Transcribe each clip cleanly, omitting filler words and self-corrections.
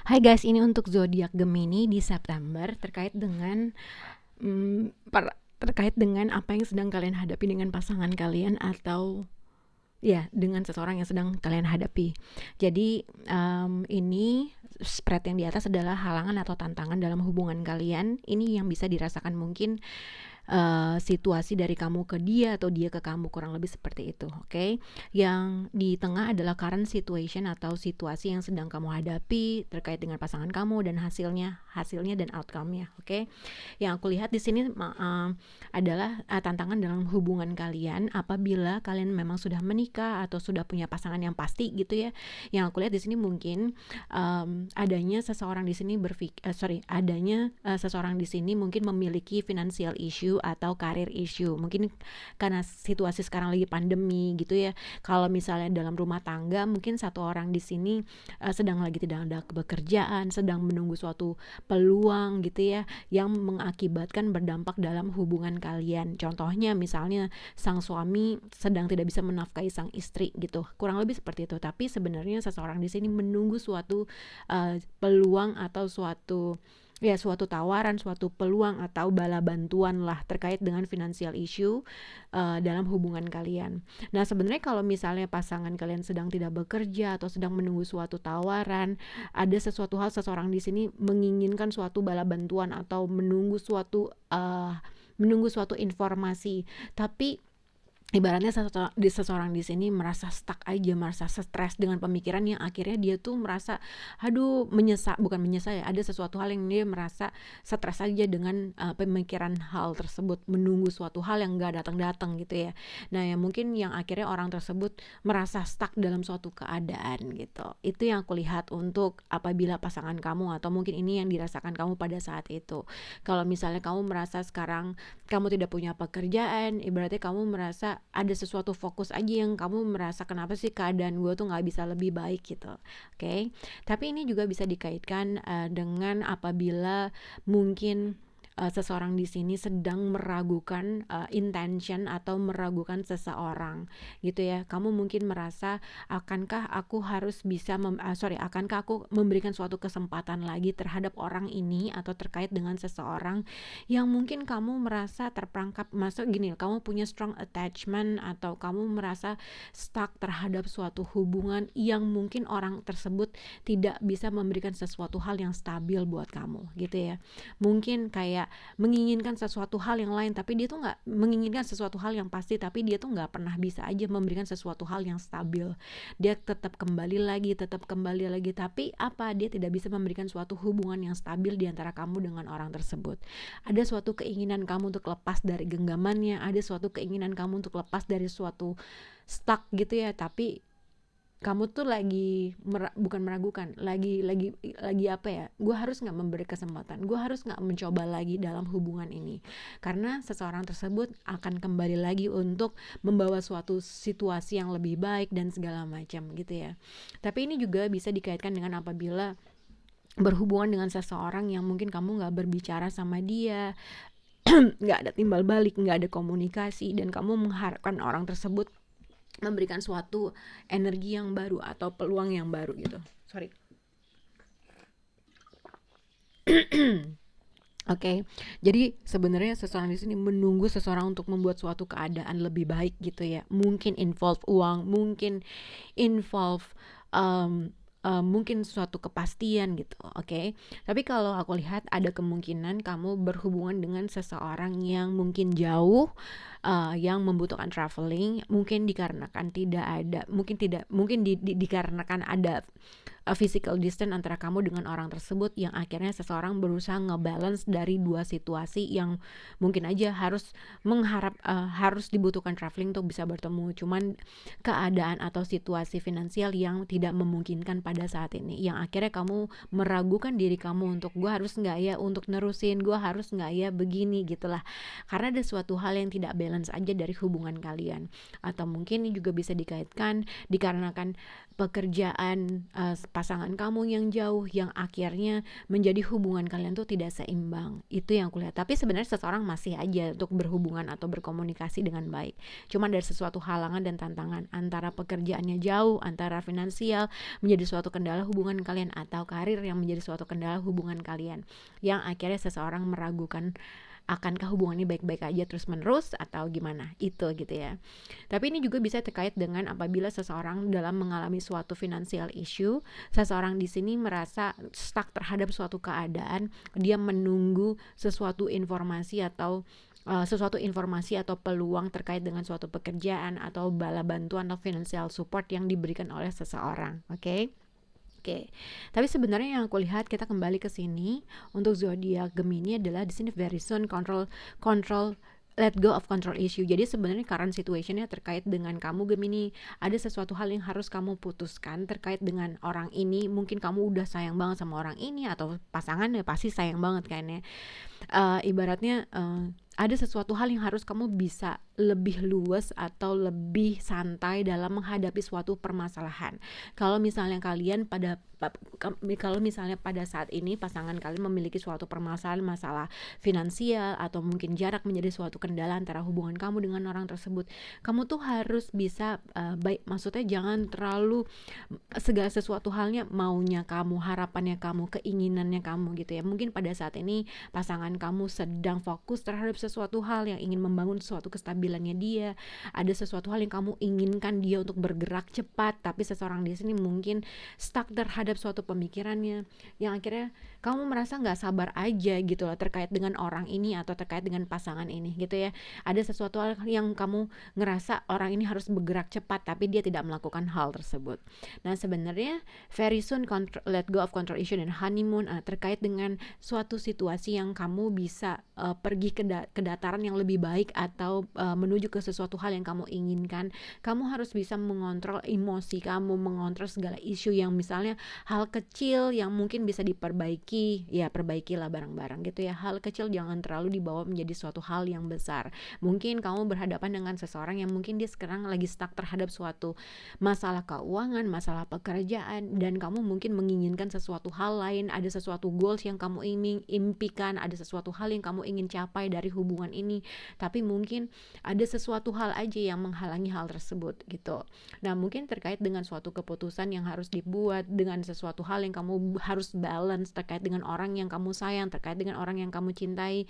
Hai guys, ini untuk zodiak Gemini di September terkait dengan terkait dengan apa yang sedang kalian hadapi dengan pasangan kalian atau ya dengan seseorang yang sedang kalian hadapi. Jadi ini spread yang di atas adalah halangan atau tantangan dalam hubungan kalian. Ini yang bisa dirasakan mungkin situasi dari kamu ke dia atau dia ke kamu, kurang lebih seperti itu, oke? Yang di tengah adalah current situation atau situasi yang sedang kamu hadapi terkait dengan pasangan kamu dan hasilnya dan outcome-nya, oke? Yang aku lihat di sini adalah tantangan dalam hubungan kalian apabila kalian memang sudah menikah atau sudah punya pasangan yang pasti gitu ya. Yang aku lihat di sini mungkin adanya seseorang di sini seseorang di sini mungkin memiliki financial issue atau career issue. Mungkin karena situasi sekarang lagi pandemi gitu ya. Kalau misalnya dalam rumah tangga mungkin satu orang di sini sedang lagi tidak ada pekerjaan, sedang menunggu suatu peluang gitu ya yang mengakibatkan berdampak dalam hubungan kalian. Contohnya misalnya sang suami sedang tidak bisa menafkahi sang istri gitu. Kurang lebih seperti itu. Tapi sebenarnya seseorang di sini menunggu suatu peluang atau suatu tawaran, suatu peluang atau bala bantuan lah terkait dengan financial issue dalam hubungan kalian. Nah, sebenarnya kalau misalnya pasangan kalian sedang tidak bekerja atau sedang menunggu suatu tawaran, ada sesuatu hal seseorang di sini menginginkan suatu bala bantuan atau menunggu suatu informasi, tapi ibaratnya seseorang di sini merasa stuck aja, merasa stres dengan pemikiran yang akhirnya dia tuh merasa bukan menyesal ya, ada sesuatu hal yang dia merasa stres aja dengan pemikiran hal tersebut, menunggu suatu hal yang gak datang-datang gitu ya. Nah, yang mungkin yang akhirnya orang tersebut merasa stuck dalam suatu keadaan gitu. Itu yang aku lihat untuk apabila pasangan kamu, atau mungkin ini yang dirasakan kamu pada saat itu. Kalau misalnya kamu merasa sekarang kamu tidak punya pekerjaan, ibaratnya kamu merasa ada sesuatu fokus aja yang kamu merasa kenapa sih keadaan gue tuh gak bisa lebih baik gitu, oke? Tapi ini juga bisa dikaitkan dengan apabila mungkin seseorang di sini sedang meragukan intention atau meragukan seseorang gitu ya. Kamu mungkin merasa akankah aku memberikan suatu kesempatan lagi terhadap orang ini atau terkait dengan seseorang yang mungkin kamu merasa terperangkap. Masuk gini, kamu punya strong attachment atau kamu merasa stuck terhadap suatu hubungan yang mungkin orang tersebut tidak bisa memberikan sesuatu hal yang stabil buat kamu gitu ya. Mungkin kayak menginginkan sesuatu hal yang lain, tapi dia tuh nggak menginginkan sesuatu hal yang pasti, tapi dia tuh nggak pernah bisa aja memberikan sesuatu hal yang stabil. Dia tetap kembali lagi, tapi dia tidak bisa memberikan suatu hubungan yang stabil di antara kamu dengan orang tersebut. Ada suatu keinginan kamu untuk lepas dari genggamannya, ada suatu keinginan kamu untuk lepas dari suatu stuck gitu ya, tapi kamu tuh bukan meragukan, lagi apa ya, gue harus nggak memberi kesempatan, gue harus nggak mencoba lagi dalam hubungan ini, karena seseorang tersebut akan kembali lagi untuk membawa suatu situasi yang lebih baik dan segala macam gitu ya. Tapi ini juga bisa dikaitkan dengan apabila berhubungan dengan seseorang yang mungkin kamu nggak berbicara sama dia, nggak ada timbal balik, nggak ada komunikasi, dan kamu mengharapkan orang tersebut memberikan suatu energi yang baru atau peluang yang baru gitu. Sorry. Oke, jadi sebenarnya seseorang di sini menunggu seseorang untuk membuat suatu keadaan lebih baik gitu ya. Mungkin involve uang, mungkin involve mungkin suatu kepastian gitu, oke? Tapi kalau aku lihat ada kemungkinan kamu berhubungan dengan seseorang yang mungkin jauh, yang membutuhkan traveling, mungkin dikarenakan dikarenakan ada physical distance antara kamu dengan orang tersebut, yang akhirnya seseorang berusaha ngebalance dari dua situasi yang mungkin aja harus dibutuhkan traveling untuk bisa bertemu, cuman keadaan atau situasi finansial yang tidak memungkinkan pada saat ini, yang akhirnya kamu meragukan diri kamu untuk gue harus nggak ya untuk nerusin, gue harus nggak ya begini gitulah, karena ada suatu hal yang tidak balance aja dari hubungan kalian. Atau mungkin ini juga bisa dikaitkan dikarenakan pekerjaan pasangan kamu yang jauh, yang akhirnya menjadi hubungan kalian tuh tidak seimbang. Itu yang aku lihat. Tapi sebenarnya seseorang masih aja untuk berhubungan atau berkomunikasi dengan baik. Cuma dari sesuatu halangan dan tantangan, antara pekerjaannya jauh, antara finansial menjadi suatu kendala hubungan kalian, atau karir yang menjadi suatu kendala hubungan kalian, yang akhirnya seseorang meragukan akankah hubungannya baik-baik aja terus menerus atau gimana, itu gitu ya. Tapi ini juga bisa terkait dengan apabila seseorang dalam mengalami suatu financial issue, seseorang di sini merasa stuck terhadap suatu keadaan, dia menunggu sesuatu informasi atau peluang terkait dengan suatu pekerjaan atau bala bantuan atau financial support yang diberikan oleh seseorang. Oke. Oke, tapi sebenarnya yang aku lihat, kita kembali ke sini untuk zodiak Gemini adalah di sini very soon control let go of control issue. Jadi sebenarnya current situationnya terkait dengan kamu Gemini, ada sesuatu hal yang harus kamu putuskan terkait dengan orang ini. Mungkin kamu udah sayang banget sama orang ini, atau pasangannya pasti sayang banget kayaknya. Ibaratnya ada sesuatu hal yang harus kamu bisa lebih luas atau lebih santai dalam menghadapi suatu permasalahan. Kalau misalnya pada saat ini pasangan kalian memiliki suatu permasalahan, masalah finansial atau mungkin jarak menjadi suatu kendala antara hubungan kamu dengan orang tersebut, kamu tuh harus bisa maksudnya jangan terlalu segala sesuatu halnya maunya kamu, harapannya kamu, keinginannya kamu gitu ya. Mungkin pada saat ini pasangan kamu sedang fokus terhadap sesuatu hal yang ingin membangun suatu kestabilannya dia, ada sesuatu hal yang kamu inginkan dia untuk bergerak cepat, tapi seseorang di sini mungkin stuck terhadap suatu pemikirannya, yang akhirnya kamu merasa nggak sabar aja gitu loh terkait dengan orang ini atau terkait dengan pasangan ini gitu ya. Ada sesuatu hal yang kamu ngerasa orang ini harus bergerak cepat, tapi dia tidak melakukan hal tersebut. Nah sebenarnya very soon let go of control issue dan honeymoon terkait dengan suatu situasi yang kamu bisa pergi ke dataran yang lebih baik atau menuju ke sesuatu hal yang kamu inginkan. Kamu harus bisa mengontrol emosi kamu, mengontrol segala isu yang misalnya hal kecil yang mungkin bisa diperbaiki, ya perbaikilah bareng-bareng gitu ya. Hal kecil jangan terlalu dibawa menjadi suatu hal yang besar. Mungkin kamu berhadapan dengan seseorang yang mungkin dia sekarang lagi stuck terhadap suatu masalah keuangan, masalah pekerjaan, dan kamu mungkin menginginkan sesuatu hal lain, ada sesuatu goals yang kamu impikan, ada sesuatu hal yang kamu ingin capai dari hubungan ini, tapi mungkin ada sesuatu hal aja yang menghalangi hal tersebut gitu. Nah mungkin terkait dengan suatu keputusan yang harus dibuat, dengan sesuatu hal yang kamu harus balance terkait dengan orang yang kamu sayang, terkait dengan orang yang kamu cintai,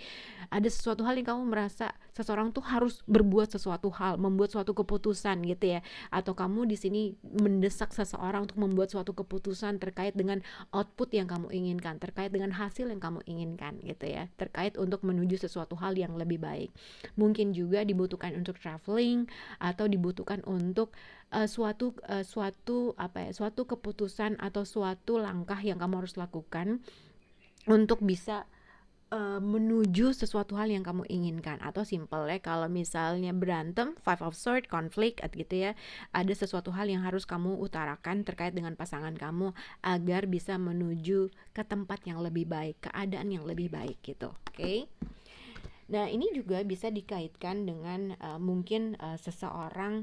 ada sesuatu hal yang kamu merasa seseorang tuh harus berbuat sesuatu hal, membuat suatu keputusan gitu ya, atau kamu di sini mendesak seseorang untuk membuat suatu keputusan terkait dengan output yang kamu inginkan, terkait dengan hasil yang kamu inginkan gitu ya, terkait untuk menuju sesuatu hal yang lebih baik. Mungkin juga dibutuhkan untuk traveling, atau dibutuhkan untuk suatu keputusan atau suatu langkah yang kamu harus lakukan untuk bisa menuju sesuatu hal yang kamu inginkan. Atau simple ya, kalau misalnya berantem, five of sword, konflik gitu ya, ada sesuatu hal yang harus kamu utarakan terkait dengan pasangan kamu agar bisa menuju ke tempat yang lebih baik, keadaan yang lebih baik gitu. Oke? Nah ini juga bisa dikaitkan dengan mungkin seseorang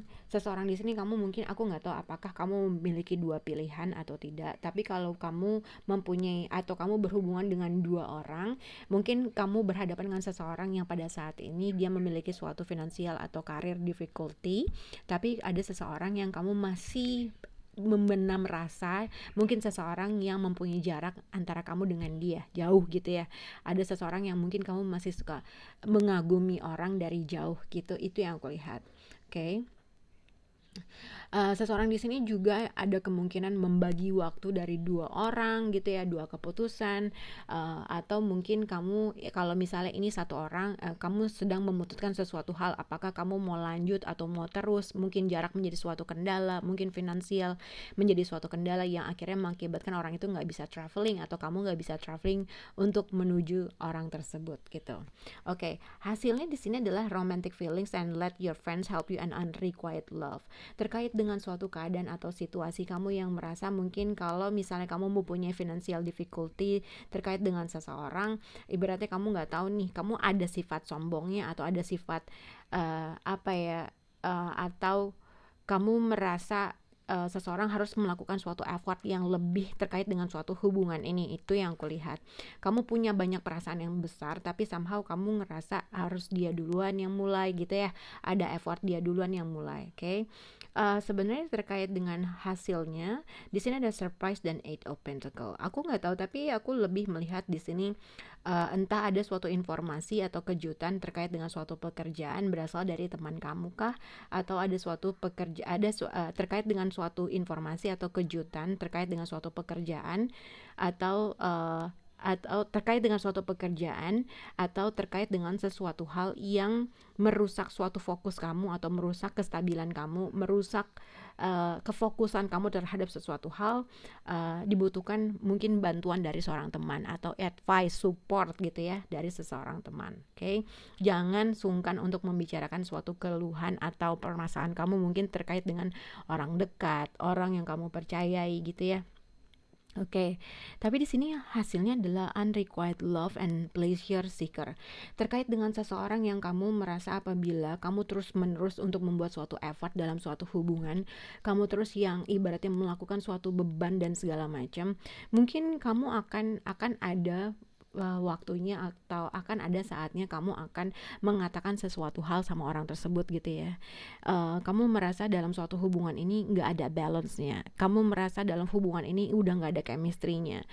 di sini, kamu mungkin, aku nggak tahu apakah kamu memiliki dua pilihan atau tidak, tapi kalau kamu mempunyai atau kamu berhubungan dengan dua orang, mungkin kamu berhadapan dengan seseorang yang pada saat ini dia memiliki suatu finansial atau karir difficulty, tapi ada seseorang yang kamu masih membenam rasa, mungkin seseorang yang mempunyai jarak antara kamu dengan dia jauh gitu ya. Ada seseorang yang mungkin kamu masih suka mengagumi orang dari jauh gitu, itu yang aku lihat. Oke. Seseorang di sini juga ada kemungkinan membagi waktu dari dua orang gitu ya, dua keputusan, atau mungkin kamu kalau misalnya ini satu orang, kamu sedang memutuskan sesuatu hal, apakah kamu mau lanjut atau mau terus, mungkin jarak menjadi suatu kendala, mungkin finansial menjadi suatu kendala yang akhirnya mengakibatkan orang itu nggak bisa traveling atau kamu nggak bisa traveling untuk menuju orang tersebut gitu. Oke, hasilnya di sini adalah romantic feelings and let your friends help you and unrequited love. Terkait dengan suatu keadaan atau situasi kamu yang merasa mungkin kalau misalnya kamu mempunyai financial difficulty terkait dengan seseorang, ibaratnya kamu nggak tahu nih, kamu ada sifat sombongnya atau ada sifat atau kamu merasa seseorang harus melakukan suatu effort yang lebih terkait dengan suatu hubungan ini. Itu yang kulihat. Kamu punya banyak perasaan yang besar, tapi somehow kamu ngerasa harus dia duluan yang mulai gitu ya. Ada effort dia duluan yang mulai, oke? Sebenarnya terkait dengan hasilnya, di sini ada surprise dan eight of pentacle. Aku nggak tahu, tapi aku lebih melihat di sini entah ada suatu informasi atau kejutan terkait dengan suatu pekerjaan berasal dari teman kamu kah, atau ada suatu terkait dengan suatu informasi atau kejutan terkait dengan suatu pekerjaan, atau terkait dengan suatu pekerjaan, atau terkait dengan sesuatu hal yang merusak suatu fokus kamu atau merusak kestabilan kamu, merusak kefokusan kamu terhadap sesuatu hal. Dibutuhkan mungkin bantuan dari seorang teman atau advice, support gitu ya dari seseorang teman. Oke, jangan sungkan untuk membicarakan suatu keluhan atau permasalahan kamu mungkin terkait dengan orang dekat, orang yang kamu percayai gitu ya. Oke, tapi di sini hasilnya adalah unrequited love and pleasure seeker. Terkait dengan seseorang yang kamu merasa apabila kamu terus-menerus untuk membuat suatu effort dalam suatu hubungan, kamu terus yang ibaratnya melakukan suatu beban dan segala macam, mungkin kamu akan ada waktunya atau akan ada saatnya kamu akan mengatakan sesuatu hal sama orang tersebut gitu ya. Kamu merasa dalam suatu hubungan ini nggak ada balance-nya, kamu merasa dalam hubungan ini udah nggak ada chemistry-nya.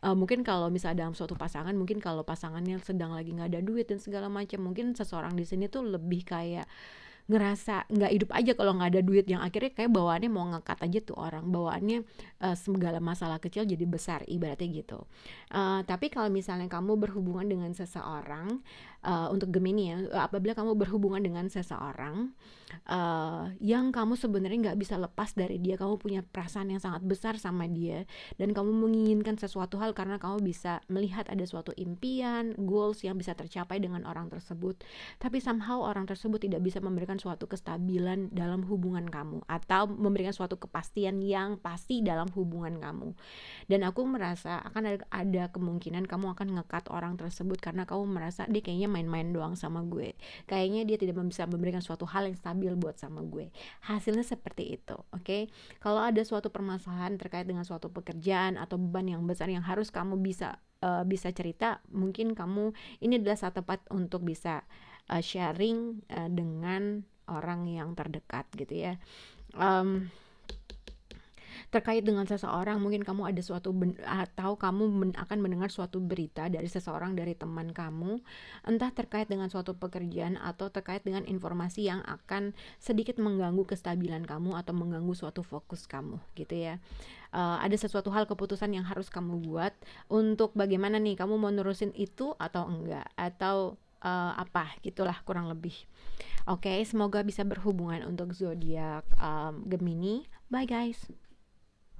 Mungkin kalau misalnya dalam suatu pasangan, mungkin kalau pasangannya sedang lagi nggak ada duit dan segala macam, mungkin seseorang di sini tuh lebih kayak ngerasa nggak hidup aja kalau nggak ada duit, yang akhirnya kayak bawaannya mau ngangkat aja tuh orang, bawaannya segala masalah kecil jadi besar ibaratnya gitu. Tapi kalau misalnya kamu berhubungan dengan seseorang, untuk Gemini ya, apabila kamu berhubungan dengan seseorang yang kamu sebenarnya nggak bisa lepas dari dia, kamu punya perasaan yang sangat besar sama dia, dan kamu menginginkan sesuatu hal karena kamu bisa melihat ada suatu impian, goals yang bisa tercapai dengan orang tersebut, tapi somehow orang tersebut tidak bisa memberikan suatu kestabilan dalam hubungan kamu atau memberikan suatu kepastian yang pasti dalam hubungan kamu. Dan aku merasa akan ada kemungkinan kamu akan ngekat orang tersebut karena kamu merasa dia kayaknya main-main doang sama gue, kayaknya dia tidak bisa memberikan suatu hal yang stabil buat sama gue. Hasilnya seperti itu, oke? Kalau ada suatu permasalahan terkait dengan suatu pekerjaan atau beban yang besar yang harus kamu bisa cerita, mungkin kamu ini adalah saat tepat untuk bisa sharing dengan orang yang terdekat gitu ya. Terkait dengan seseorang, mungkin kamu ada atau kamu akan mendengar suatu berita dari seseorang, dari teman kamu, entah terkait dengan suatu pekerjaan atau terkait dengan informasi yang akan sedikit mengganggu kestabilan kamu atau mengganggu suatu fokus kamu gitu ya. Ada sesuatu hal, keputusan yang harus kamu buat untuk bagaimana nih kamu mau nerusin itu atau enggak, atau apa gitulah kurang lebih. Oke, semoga bisa berhubungan untuk zodiak Gemini. Bye guys.